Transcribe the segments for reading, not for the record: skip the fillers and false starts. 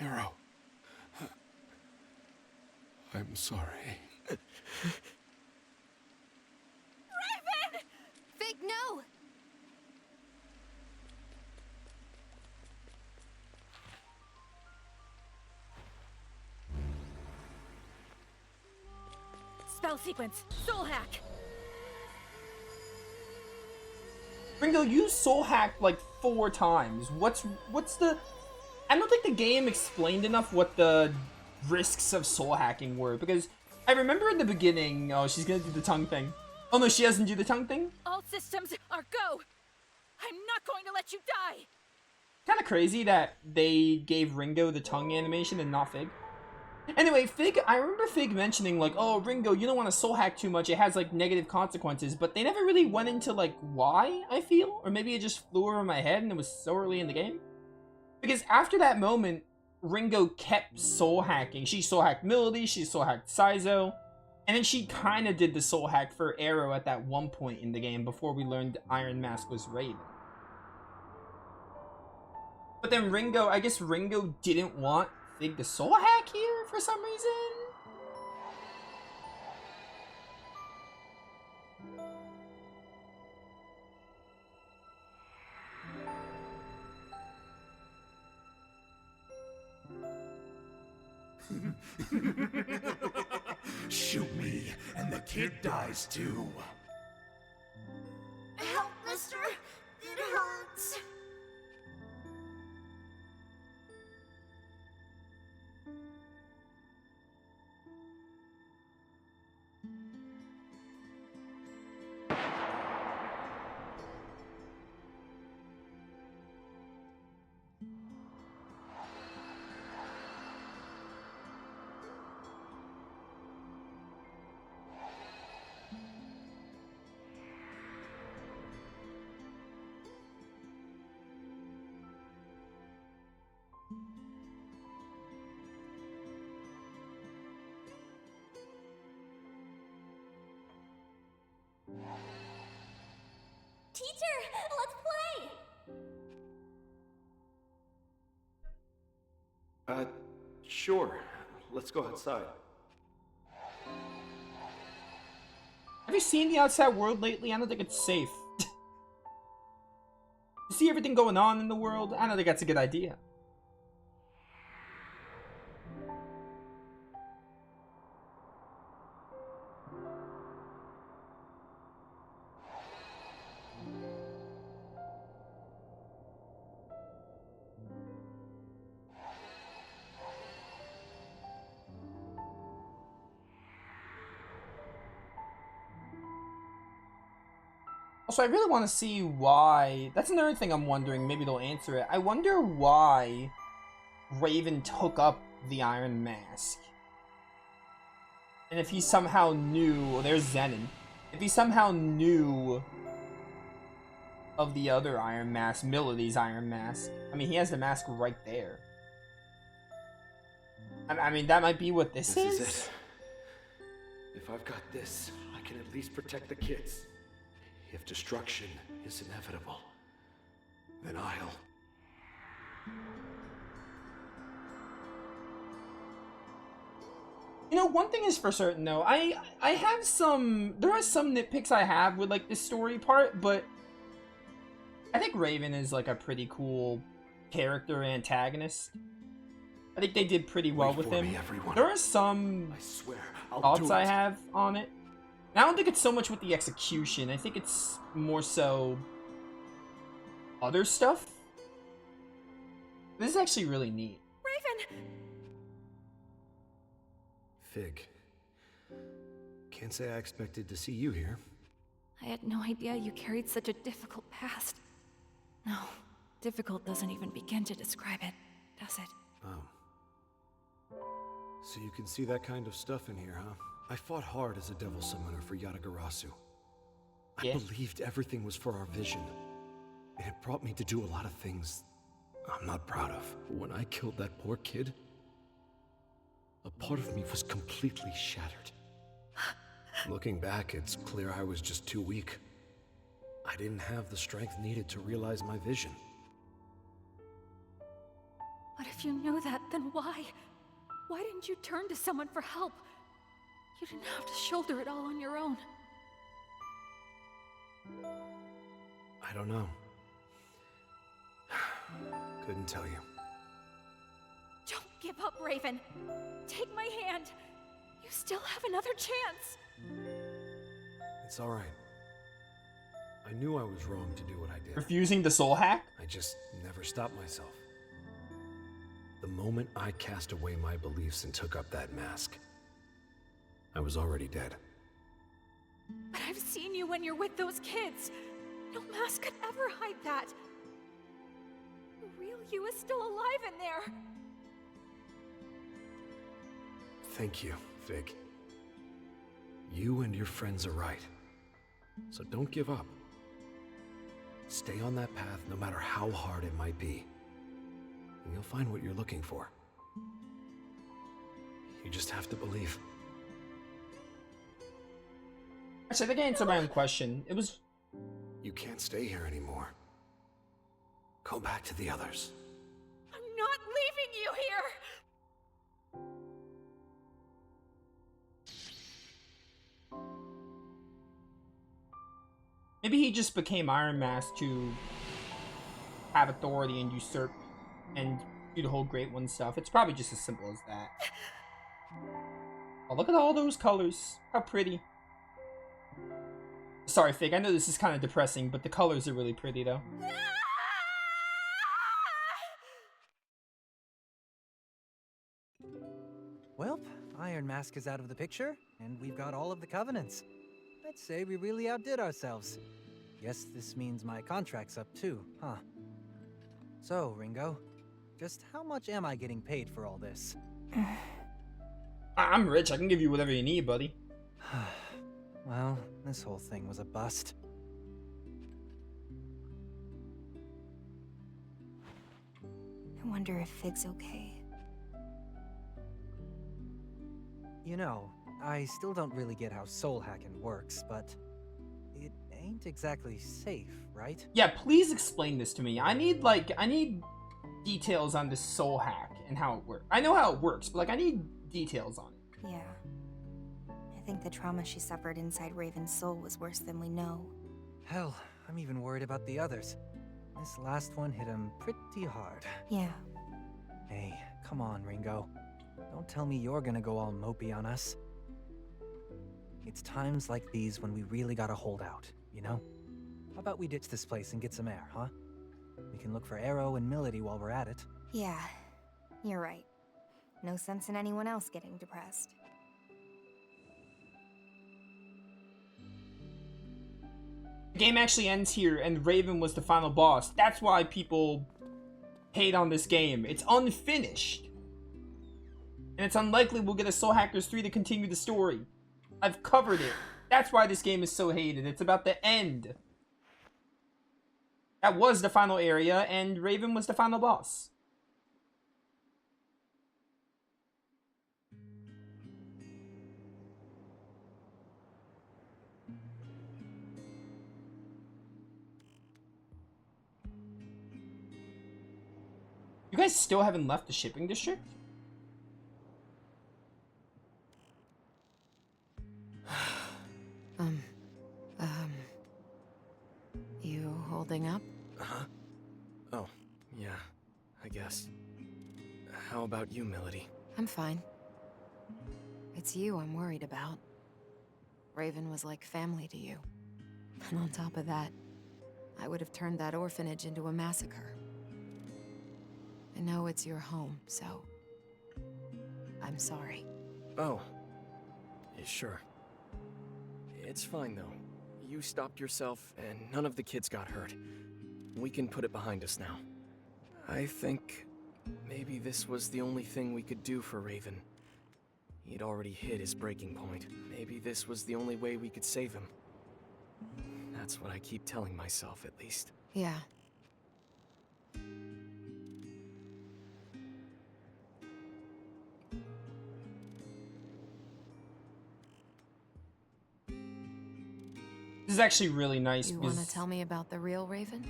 Arrow. I'm sorry. Raven! Fig, no! Spell sequence, soul hack. Ringo, you soul hacked like 4 times. What's the... I don't think the game explained enough what the risks of soul hacking were, because I remember in the beginning, oh, she's gonna do the tongue thing. Oh no, she doesn't do the tongue thing? All systems are go! I'm not going to let you die! Kinda crazy that they gave Ringo the tongue animation and not Fig. Anyway, Fig, I remember Fig mentioning like, oh, Ringo, you don't want to soul hack too much, it has like negative consequences, but they never really went into like why, I feel? Or maybe it just flew over my head and it was so early in the game? Because after that moment, Ringo kept soul hacking. She soul hacked Melody, she soul hacked Saizo, and then she kind of did the soul hack for Arrow at that one point in the game before we learned Iron Mask was Raven. But then Ringo, I guess Ringo didn't want Fig to soul hack here for some reason? Shoot me, and the kid dies too. Help, mister! It hurts! Teacher, let's play! Sure. Let's go outside. Have you seen the outside world lately? I don't think it's safe. You see everything going on in the world? I don't think that's a good idea. Also, I really want to see why... That's another thing I'm wondering. Maybe they'll answer it. I wonder why Raven took up the Iron Mask. And if he somehow knew... Well, there's Zenon. If he somehow knew of the other Iron Mask, Melody's Iron Mask. I mean, he has the mask right there. I mean, that might be what this is. This is it. If I've got this, I can at least protect the kids. If destruction is inevitable, then I'll... You know, one thing is for certain though, I have some... There are some nitpicks I have with like the story part, but I think Raven is like a pretty cool character antagonist. I think they did pretty well with him. There are some thoughts I have on it. I don't think it's so much with the execution. I think it's more so other stuff. This is actually really neat. Raven! Fig. Can't say I expected to see you here. I had no idea you carried such a difficult past. No, difficult doesn't even begin to describe it, does it? Oh. So you can see that kind of stuff in here, huh? I fought hard as a devil summoner for Yatagarasu. I believed everything was for our vision. And it brought me to do a lot of things I'm not proud of. When I killed that poor kid, a part of me was completely shattered. Looking back, it's clear I was just too weak. I didn't have the strength needed to realize my vision. But if you knew that, then why? Why didn't you turn to someone for help? You didn't have to shoulder it all on your own. I don't know. Couldn't tell you. Don't give up, Raven. Take my hand. You still have another chance. It's all right. I knew I was wrong to do what I did. Refusing the soul hack? I just never stopped myself. The moment I cast away my beliefs and took up that mask, I was already dead. But I've seen you when you're with those kids. No mask could ever hide that. The real you is still alive in there. Thank you, Fig. You and your friends are right. So don't give up. Stay on that path no matter how hard it might be. And you'll find what you're looking for. You just have to believe. Actually, I think I answered my own question. It was... You can't stay here anymore. Go back to the others. I'm not leaving you here! Maybe he just became Iron Mask to have authority and usurp and do the whole Great One stuff. It's probably just as simple as that. Oh, look at all those colors. How pretty. Sorry, Fig, I know this is kind of depressing, but the colors are really pretty, though. Well, Iron Mask is out of the picture, and we've got all of the covenants. I'd say we really outdid ourselves. Guess this means my contract's up too, huh? So, Ringo, just how much am I getting paid for all this? I'm rich. I can give you whatever you need, buddy. Well, this whole thing was a bust. I wonder if Fig's okay. You know, I still don't really get how soul hacking works, but it ain't exactly safe, right? Yeah, please explain this to me. I need details on this soul hack and how it works. I know how it works, but I need details on it. Yeah. I think the trauma she suffered inside Raven's soul was worse than we know. Hell, I'm even worried about the others. This last one hit him pretty hard. Yeah. Hey, come on, Ringo. Don't tell me you're gonna go all mopey on us. It's times like these when we really gotta hold out, you know? How about we ditch this place and get some air, huh? We can look for Arrow and Milady while we're at it. Yeah. You're right. No sense in anyone else getting depressed. The game actually ends here, and Raven was the final boss. That's why people hate on this game. It's unfinished. And it's unlikely we'll get a Soul Hackers 3 to continue the story. I've covered it. That's why this game is so hated. It's about the end. That was the final area, and Raven was the final boss. You guys still haven't left the shipping district? You holding up? Huh? Oh, yeah, I guess. How about you, Milady? I'm fine. It's you I'm worried about. Raven was like family to you. And on top of that, I would have turned that orphanage into a massacre. I know it's your home, so... I'm sorry. Oh. Sure. It's fine, though. You stopped yourself, and none of the kids got hurt. We can put it behind us now. I think maybe this was the only thing we could do for Raven. He'd already hit his breaking point. Maybe this was the only way we could save him. That's what I keep telling myself, at least. Yeah. This is actually really nice. You want to tell me about the real Raven?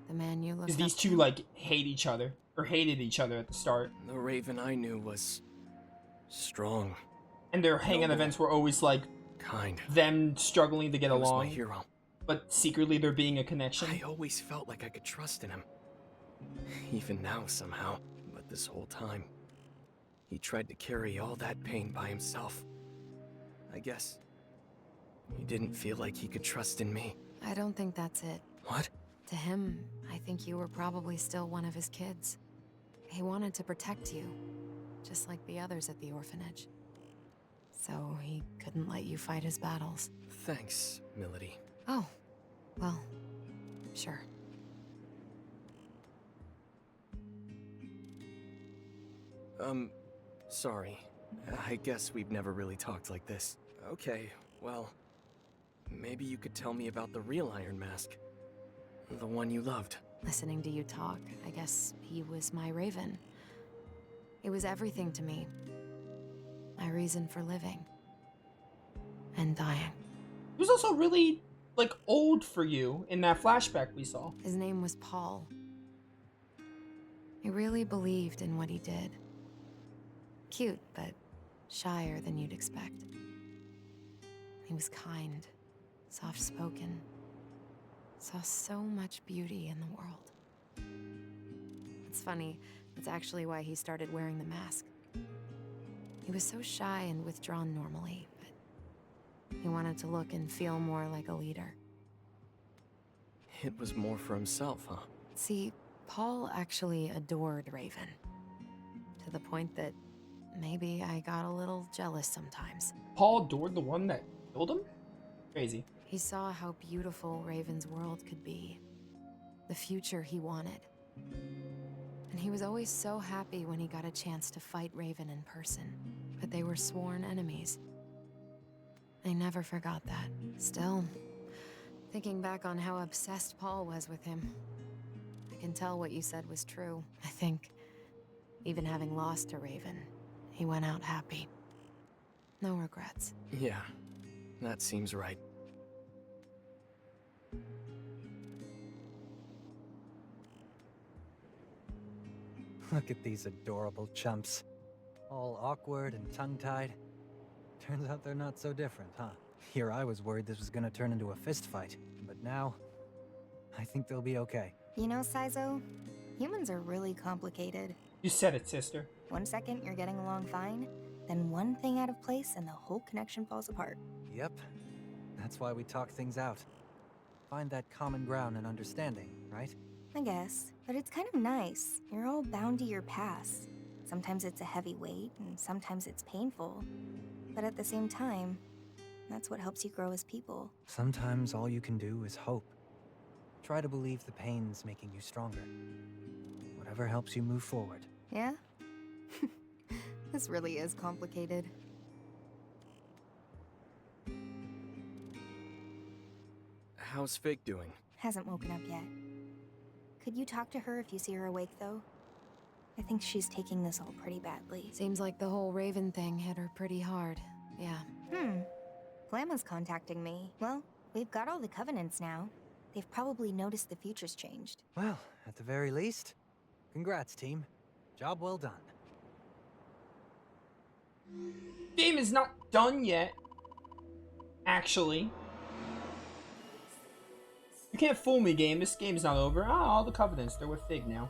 The man when you looked Because these up two, to? like, hate each other. Or hated each other at the start. The Raven I knew was strong, And their hangout Noble. events were always, like, kind. them struggling to get He was my along. hero. But secretly there being a connection. I always felt like I could trust in him. Even now, somehow. But this whole time, he tried to carry all that pain by himself. I guess he didn't feel like he could trust in me. I don't think that's it. What? To him, I think you were probably still one of his kids. He wanted to protect you, just like the others at the orphanage. So he couldn't let you fight his battles. Thanks, Milady. Oh, well, sure. Sorry. I guess we've never really talked like this. Okay, well, maybe you could tell me about the real Iron Mask. The one you loved. Listening to you talk, I guess he was my Raven. He was everything to me. My reason for living. And dying. He was also really, like, old for you in that flashback we saw. His name was Paul. He really believed in what he did. Cute, but shyer than you'd expect. He was kind, soft-spoken. Saw so much beauty in the world. It's funny, it's actually why he started wearing the mask. He was so shy and withdrawn normally, but he wanted to look and feel more like a leader. It was more for himself, huh? See, Paul actually adored Raven. To the point that maybe I got a little jealous sometimes. Paul adored the one that killed him? Crazy. He saw how beautiful Raven's world could be. The future he wanted. And he was always so happy when he got a chance to fight Raven in person. But they were sworn enemies. I never forgot that. Still, thinking back on how obsessed Paul was with him, I can tell what you said was true. I think, even having lost to Raven, he went out happy. No regrets. Yeah, that seems right. Look at these adorable chumps. All awkward and tongue-tied. Turns out they're not so different, huh? Here I was worried this was gonna turn into a fist fight, but now, I think they'll be okay. You know, Saizo, humans are really complicated. You said it, sister. 1 second you're getting along fine, then one thing out of place and the whole connection falls apart. Yep. That's why we talk things out. Find that common ground and understanding, right? I guess, but it's kind of nice. You're all bound to your past. Sometimes it's a heavy weight, and sometimes it's painful. But at the same time, that's what helps you grow as people. Sometimes all you can do is hope. Try to believe the pain's making you stronger. Whatever helps you move forward. Yeah? This really is complicated. How's Fig doing? Hasn't woken up yet. Could you talk to her if you see her awake, though? I think she's taking this all pretty badly. Seems like the whole Raven thing hit her pretty hard. Yeah. Flamma's contacting me. Well, we've got all the covenants now. They've probably noticed the future's changed. Well, at the very least, congrats, team. Job well done. Game is not done yet. Actually. You can't fool me, game. This game's not over. Ah, all the covenants. They're with Fig now.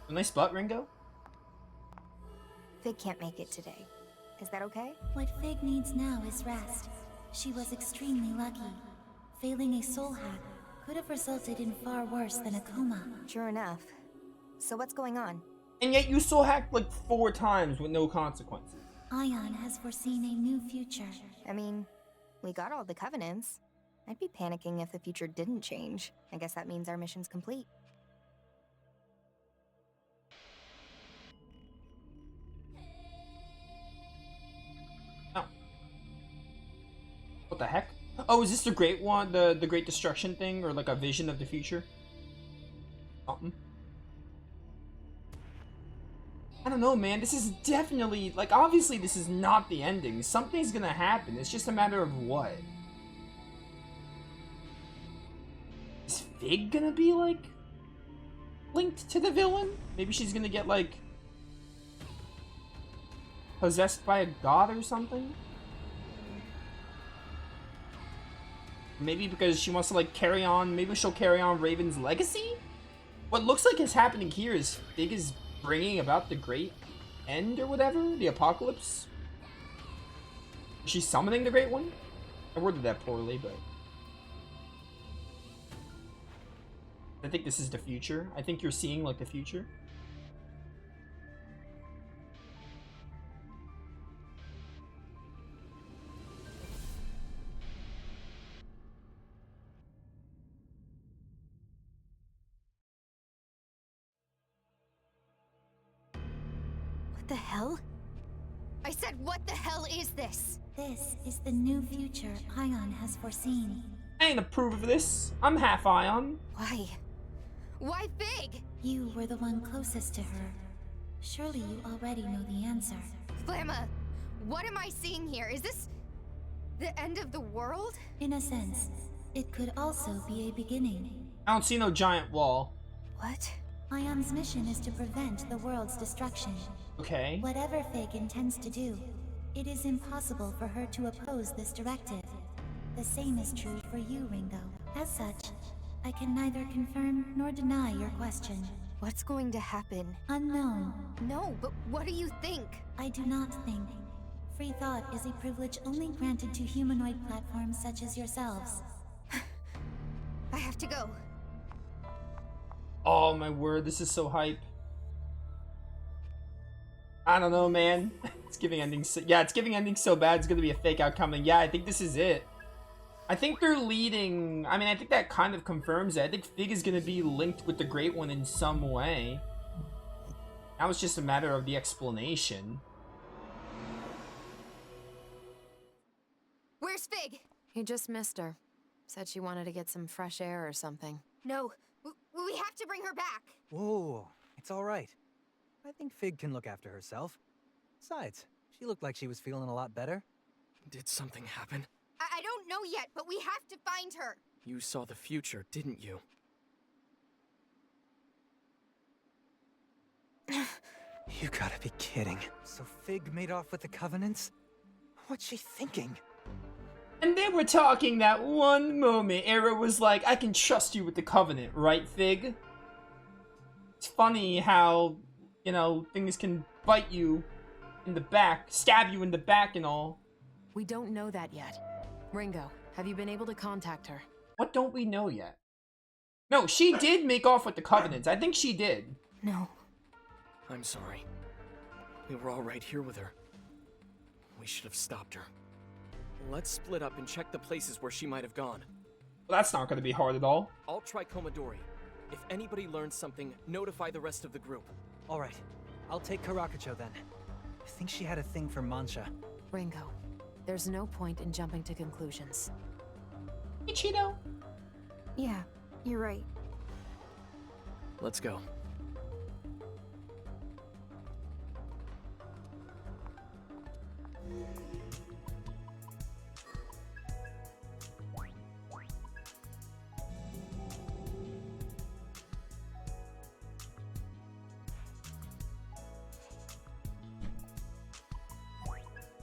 A nice butt, Ringo. Fig can't make it today. Is that okay? What Fig needs now is rest. She was extremely lucky. Failing a soul hack could have resulted in far worse than a coma. Sure enough. So what's going on? And yet you soul hacked like 4 times with no consequences. Ion has foreseen a new future. I mean, we got all the covenants. I'd be panicking if the future didn't change. I guess that means our mission's complete. Oh. What the heck? Oh, is this the great one? The great destruction thing? Or like a vision of the future? Something. I don't know, man. This is definitely, like, obviously this is not the ending. Something's gonna happen. It's just a matter of what. Is Fig gonna be, like, linked to the villain. Maybe she's gonna get, like, possessed by a god or something. Maybe because she wants to, like, carry on. Maybe she'll carry on Raven's legacy? What looks like is happening here is Fig is bringing about the great end or whatever, the apocalypse. Is she summoning the great one? I worded that poorly, but I think this is the future. I think you're seeing, like, the future. What the hell? I said, what the hell is this? This is the new future Ion has foreseen. I ain't approve of this. I'm half Ion. Why? Why Fig? You were the one closest to her. Surely you already know the answer. Flamma, what am I seeing here? Is this the end of the world? In a sense, it could also be a beginning. I don't see no giant wall. What? Ion's mission is to prevent the world's destruction. Okay. Whatever Fig intends to do, it is impossible for her to oppose this directive. The same is true for you, Ringo. As such, I can neither confirm nor deny your question. What's going to happen? Unknown. No, but what do you think? I do not think. Free thought is a privilege only granted to humanoid platforms such as yourselves. I have to go. Oh my word, this is so hype. I don't know, man. It's giving endings so, yeah, it's giving endings so bad it's gonna be a fake outcome. And yeah, I think this is it. I think they're leading, I mean, I think that kind of confirms it. I think Fig is gonna be linked with the Great One in some way. Now it's just a matter of the explanation. Where's Fig? He just missed her. Said she wanted to get some fresh air or something. No, we have to bring her back. Whoa, it's all right. I think Fig can look after herself. Besides, she looked like she was feeling a lot better. Did something happen? I don't know yet, but we have to find her. You saw the future, didn't you? You gotta be kidding. So Fig made off with the Covenants? What's she thinking? And they were talking that one moment. Era was like, I can trust you with the Covenant, right, Fig? It's funny how, you know, things can bite you in the back, stab you in the back and all. We don't know that yet. Ringo, have you been able to contact her? What don't we know yet? No, she did make off with the Covenants. I think she did. No. I'm sorry. We were all right here with her. We should have stopped her. Let's split up and check the places where she might have gone. Well, that's not going to be hard at all. I'll try Komodori. If anybody learns something, notify the rest of the group. All right, I'll take Karakacho then. I think she had a thing for Mancha. Ringo, there's no point in jumping to conclusions. Hey, Cheeto. Yeah, you're right. Let's go.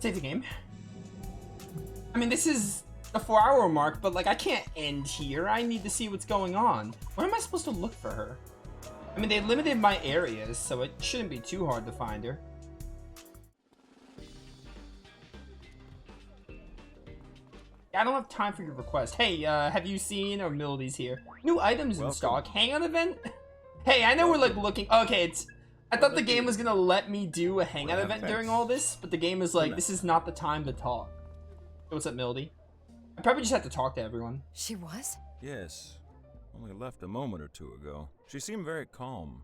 Save the game. I mean, this is the 4-hour mark, but like I can't end here. I need to see what's going on. Where am I supposed to look for her? I mean, they limited my areas, so it shouldn't be too hard to find her. Yeah, I don't have time for your request. Hey, have you seen, or Melody's here, new items in stock? Hangout event? Hey, I know we're like looking, okay, it's, I thought the game was gonna let me do a hangout event during all this, but the game is like, this is not the time to talk. Hey, what's up, Melody? I probably just had to talk to everyone. She was? Yes. Only left a moment or two ago. She seemed very calm.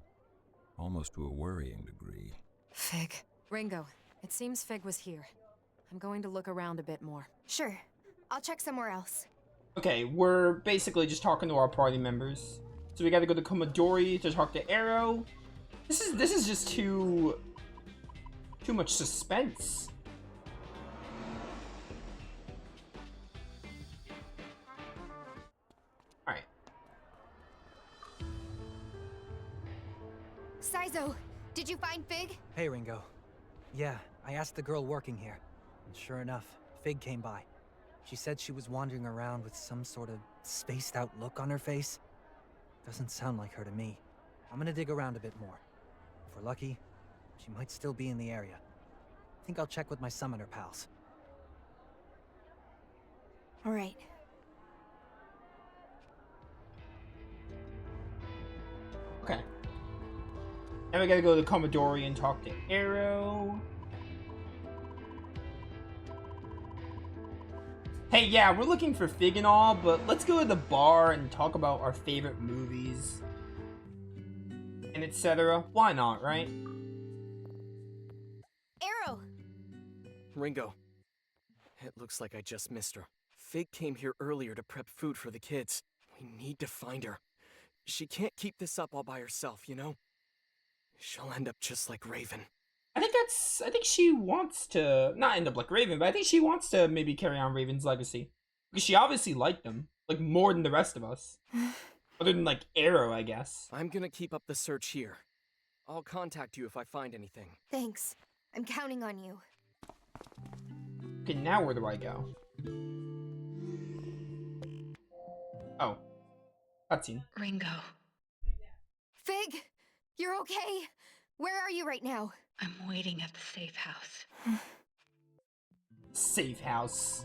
Almost to a worrying degree. Fig. Ringo, it seems Fig was here. I'm going to look around a bit more. Sure. I'll check somewhere else. Okay, we're basically just talking to our party members. So we gotta go to Komodori to talk to Arrow. This is just too much suspense. Alright. Kaizo, did you find Fig? Hey, Ringo. Yeah, I asked the girl working here, and sure enough, Fig came by. She said she was wandering around with some sort of spaced-out look on her face. Doesn't sound like her to me. I'm gonna dig around a bit more. If we're lucky, she might still be in the area. I think I'll check with my summoner pals. All right. Okay. Now we gotta go to Commodore and talk to Arrow. Hey, yeah, we're looking for Fig and all, but let's go to the bar and talk about our favorite movies. And etc. Why not, right? Arrow! Ringo. It looks like I just missed her. Fig came here earlier to prep food for the kids. We need to find her. She can't keep this up all by herself, you know? She'll end up just like Raven. I think she wants to not end up like Raven, but I think she wants to maybe carry on Raven's legacy. Because she obviously liked them. Like, more than the rest of us. Other than, like, Arrow, I guess. I'm gonna keep up the search here. I'll contact you if I find anything. Thanks. I'm counting on you. Okay, now where do I go? Oh. Cutscene. Ringo, Fig! You're okay? Where are you right now? I'm waiting at the safe house. Safe house.